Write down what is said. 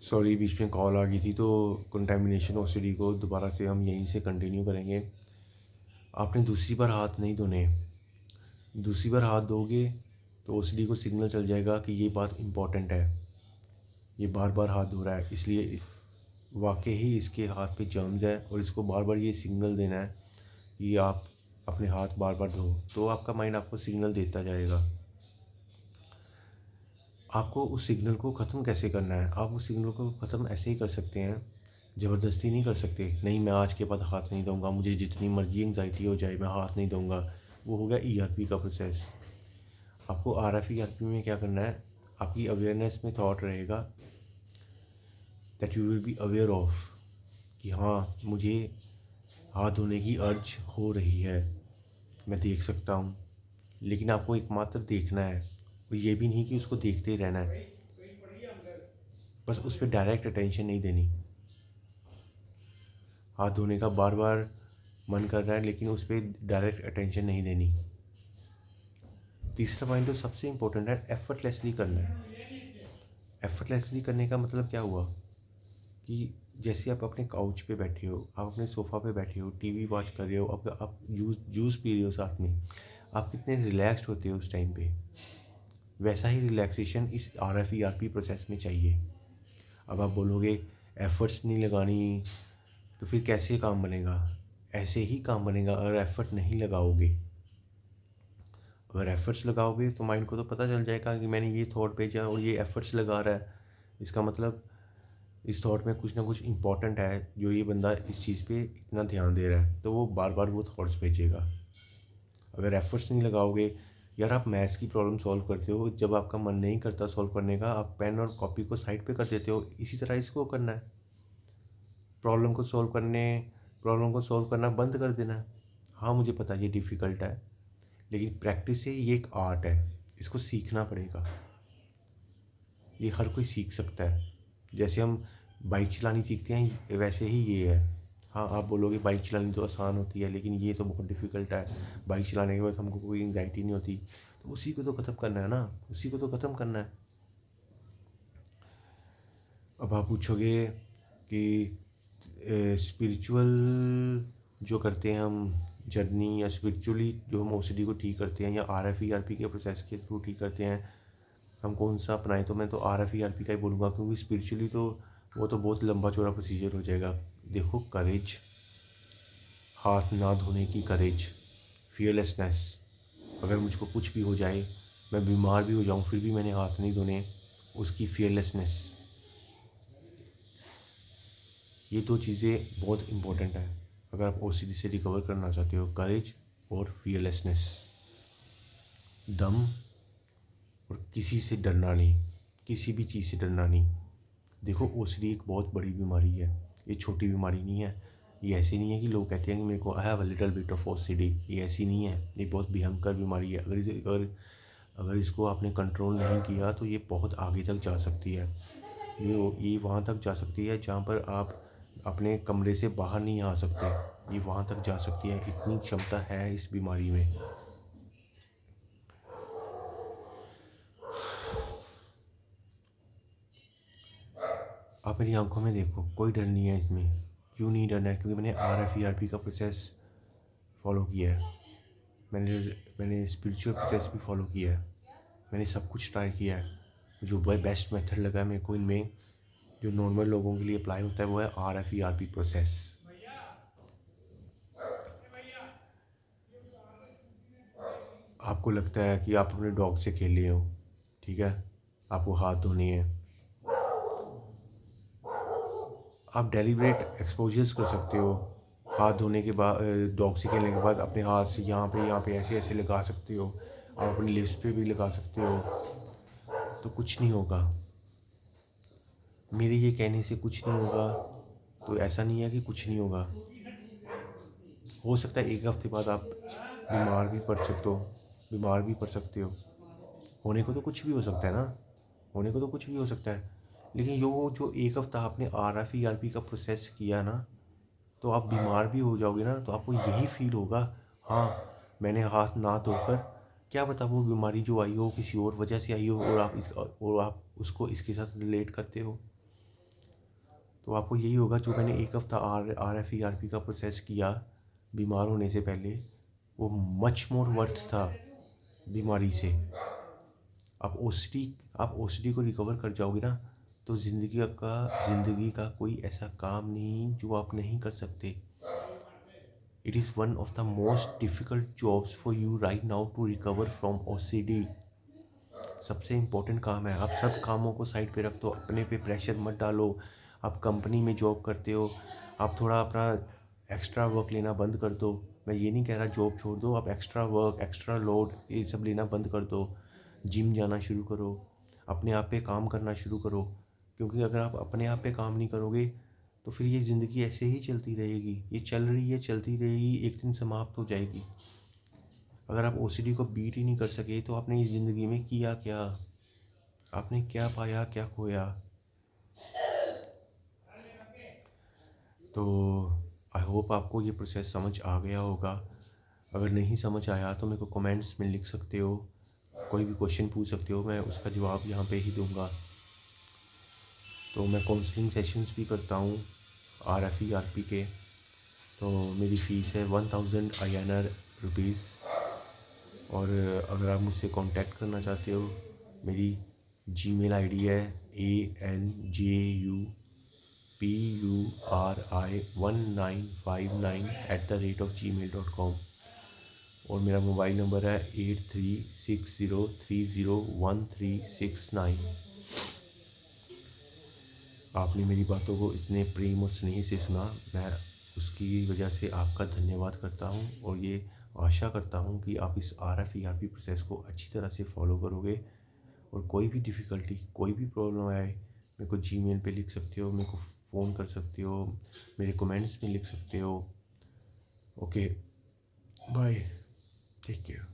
Sorry, बीच में call आ गई थी तो कंटेमिनेशन ओसीडी को दोबारा से हम यहीं से कंटिन्यू करेंगे। आपने दूसरी बार हाथ नहीं धोने। दूसरी बार हाथ धोगे तो ओसीडी को सिग्नल चल जाएगा कि ये बात इम्पॉर्टेंट है, ये बार बार हाथ धो रहा है, इसलिए वाकई ही इसके हाथ पे जर्म्स है और इसको बार बार ये सिग्नल देना है कि आप अपने हाथ बार बार धो। तो आपका माइंड आपको सिग्नल देता जाएगा। आपको उस सिग्नल को ख़त्म कैसे करना है? आप उस सिग्नल को ख़त्म ऐसे ही कर सकते हैं, ज़बरदस्ती नहीं कर सकते। नहीं, मैं आज के बाद हाथ नहीं दूँगा, मुझे जितनी मर्ज़ी एंग्ज़ायटी हो जाए मैं हाथ नहीं दूँगा। वो हो गया ईआरपी का प्रोसेस। आपको आरएफ में क्या करना है? आपकी अवेयरनेस में थॉट रहेगा that you will be aware of कि हाँ, मुझे हाथ धोने की अर्ज हो रही है, मैं देख सकता हूँ। लेकिन आपको एकमात्र देखना है, और ये भी नहीं कि उसको देखते ही रहना है, बस उस पर डायरेक्ट अटेंशन नहीं देनी। हाथ धोने का बार बार मन कर रहा है लेकिन उस पर डायरेक्ट अटेंशन नहीं देनी। तीसरा पॉइंट जो सबसे इम्पोर्टेंट है, एफर्टलेसली करना है। एफर्टलेसली करने का मतलब क्या हुआ कि जैसे आप अपने काउच पे बैठे हो, आप अपने सोफ़ा पे बैठे हो, टीवी वॉच कर रहे हो, आप जूस पी रहे हो साथ में, आप कितने रिलैक्स्ड होते हो उस टाइम पे। वैसा ही रिलैक्सेशन इस आरएफ प्रोसेस में चाहिए। अब आप बोलोगे एफ़र्ट्स नहीं लगानी, तो फिर कैसे काम बनेगा? ऐसे ही काम बनेगा अगर एफ़र्ट नहीं लगाओगे। अगर एफ़र्ट्स लगाओगे तो माइंड को तो पता चल जाएगा कि मैंने ये थॉट भेजा और ये एफ़र्ट्स लगा रहा है, इसका मतलब इस थॉट में कुछ ना कुछ इम्पॉर्टेंट है जो ये बंदा इस चीज़ पे इतना ध्यान दे रहा है, तो वो बार बार वो थॉट्स भेजेगा। अगर एफ़र्ट्स नहीं लगाओगे, यार आप मैथ्स की प्रॉब्लम सॉल्व करते हो, जब आपका मन नहीं करता सॉल्व करने का, आप पेन और कॉपी को साइड पे कर देते हो। इसी तरह इसको करना है, प्रॉब्लम को सॉल्व करने प्रॉब्लम को सॉल्व करना बंद कर देना है। हाँ, मुझे पता है ये डिफ़िकल्ट है, लेकिन प्रैक्टिस से ये एक आर्ट है, इसको सीखना पड़ेगा। ये हर कोई सीख सकता है। जैसे हम बाइक चलानी सीखते हैं वैसे ही ये है। हाँ, आप बोलोगे बाइक चलानी तो आसान होती है लेकिन ये तो बहुत डिफ़िकल्ट है, बाइक चलाने के बाद हमको कोई एंग्जाइटी नहीं होती। तो उसी को तो ख़त्म करना है ना, उसी को तो ख़त्म करना है। अब आप पूछोगे कि स्पिरिचुअल जो करते हैं हम जर्नी, या स्पिरिचुअली जो हम ओसीडी को ठीक करते हैं, या आरएफ के प्रोसेस के थ्रू ठीक करते हैं, हम कौन सा अपनाएं? तो मैं तो आरएफ का ही बोलूँगा, क्योंकि स्पिरिचुअली तो वो तो बहुत लंबा चौड़ा प्रोसीजर हो जाएगा। देखो, करेज, हाथ ना धोने की करेज, फियरलेसनेस। अगर मुझको कुछ भी हो जाए, मैं बीमार भी हो जाऊँ फिर भी मैंने हाथ नहीं धोने, उसकी फियरलेसनेस। ये दो चीज़ें बहुत इम्पोर्टेंट है अगर आप ओसीडी से रिकवर करना चाहते हो, करेज और फियरलेसनेस। दम, और किसी से डरना नहीं, किसी भी चीज़ से डरना नहीं। देखो, ओसीडी एक बहुत बड़ी बीमारी है, ये छोटी बीमारी नहीं है। ये ऐसी नहीं है कि लोग कहते हैं कि मेरे को I have a little bit of OCD, ये ऐसी नहीं है। ये बहुत भयंकर बीमारी है। अगर इसको आपने कंट्रोल नहीं किया तो ये बहुत आगे तक जा सकती है। ये वहाँ तक जा सकती है जहाँ पर आप अपने कमरे से बाहर नहीं आ सकते। ये वहाँ तक जा सकती है, इतनी क्षमता है इस बीमारी में। आप मेरी आंखों में देखो, कोई डर नहीं है इसमें। क्यों नहीं डरना है? क्योंकि मैंने आरएफ का प्रोसेस फॉलो किया है। मैंने स्पिरिचुअल प्रोसेस भी फॉलो किया है। मैंने सब कुछ ट्राई किया है। जो बेस्ट मेथड लगा है मेरे को इनमें, जो नॉर्मल लोगों के लिए अप्लाई होता है, वो है आरएफ प्रोसेस। आपको लगता है कि आप अपने डॉग से खेले हो, ठीक है, आपको हाथ धोने हैं, आप डेलिब्रेट एक्सपोजर्स कर सकते हो। हाथ धोने के बाद, डॉग से खेलने के बाद अपने हाथ से यहाँ पे ऐसे ऐसे लगा सकते हो। आप अपने लिप्स पे भी लगा सकते हो, तो कुछ नहीं होगा। मेरे ये कहने से कुछ नहीं होगा तो ऐसा नहीं है कि कुछ नहीं होगा। हो सकता है एक हफ्ते बाद आप बीमार भी पड़ सकते हो। होने को तो कुछ भी हो सकता है ना, होने को तो कुछ भी हो सकता है। लेकिन जो एक हफ्ता आपने आरएफ का प्रोसेस किया ना, तो आप बीमार भी हो जाओगे ना, तो आपको यही फील होगा, हाँ, मैंने हाथ ना धोकर, क्या पता वो बीमारी जो आई हो किसी और वजह से आई हो, और आप उसको इसके साथ रिलेट करते हो। तो आपको यही होगा, जो मैंने एक हफ़्ता RFERP का प्रोसेस किया बीमार होने से पहले, वो मच मोर वर्थ था बीमारी से। आप OCD को रिकवर कर जाओगे ना, तो ज़िंदगी का कोई ऐसा काम नहीं जो आप नहीं कर सकते। It is one of the most difficult jobs for you right now to recover from OCD। सबसे इम्पोर्टेंट काम है। आप सब कामों को साइड पे रख दो, अपने पे प्रेशर मत डालो। आप कंपनी में जॉब करते हो, आप थोड़ा अपना एक्स्ट्रा वर्क लेना बंद कर दो। मैं ये नहीं कह रहा जॉब छोड़ दो, आप एक्स्ट्रा वर्क, एक्स्ट्रा लोड ये सब लेना बंद कर दो। जिम जाना शुरू करो, अपने आप पे काम करना शुरू करो, क्योंकि अगर आप अपने आप पे काम नहीं करोगे तो फिर ये ज़िंदगी ऐसे ही चलती रहेगी। ये चल रही है, चलती रहेगी, एक दिन समाप्त हो जाएगी। अगर आप OCD को बीट ही नहीं कर सके तो आपने इस ज़िंदगी में किया क्या? आपने क्या पाया, क्या खोया? तो आई होप आपको ये प्रोसेस समझ आ गया होगा। अगर नहीं समझ आया तो मेरे को कमेंट्स में लिख सकते हो, कोई भी क्वेश्चन पूछ सकते हो, मैं उसका जवाब यहाँ पे ही दूंगा। तो मैं काउंसलिंग सेशंस भी करता हूँ RFERP के। तो मेरी फ़ीस है 1000 INR रुपीज़। और अगर आप मुझसे कांटेक्ट करना चाहते हो, मेरी जीमेल आईडी है ANJUPURI1959 और मेरा मोबाइल नंबर है 8360301369। आपने मेरी बातों को इतने प्रेम और स्नेह से सुना, मैं उसकी वजह से आपका धन्यवाद करता हूँ। और ये आशा करता हूँ कि आप इस RFERP प्रोसेस को अच्छी तरह से फॉलो करोगे। और कोई भी डिफ़िकल्टी, कोई भी प्रॉब्लम आए, मेरे को जीमेल पे लिख सकते हो, मेरे को फ़ोन कर सकते हो, मेरे कमेंट्स में लिख सकते हो। Okay, bye, take care.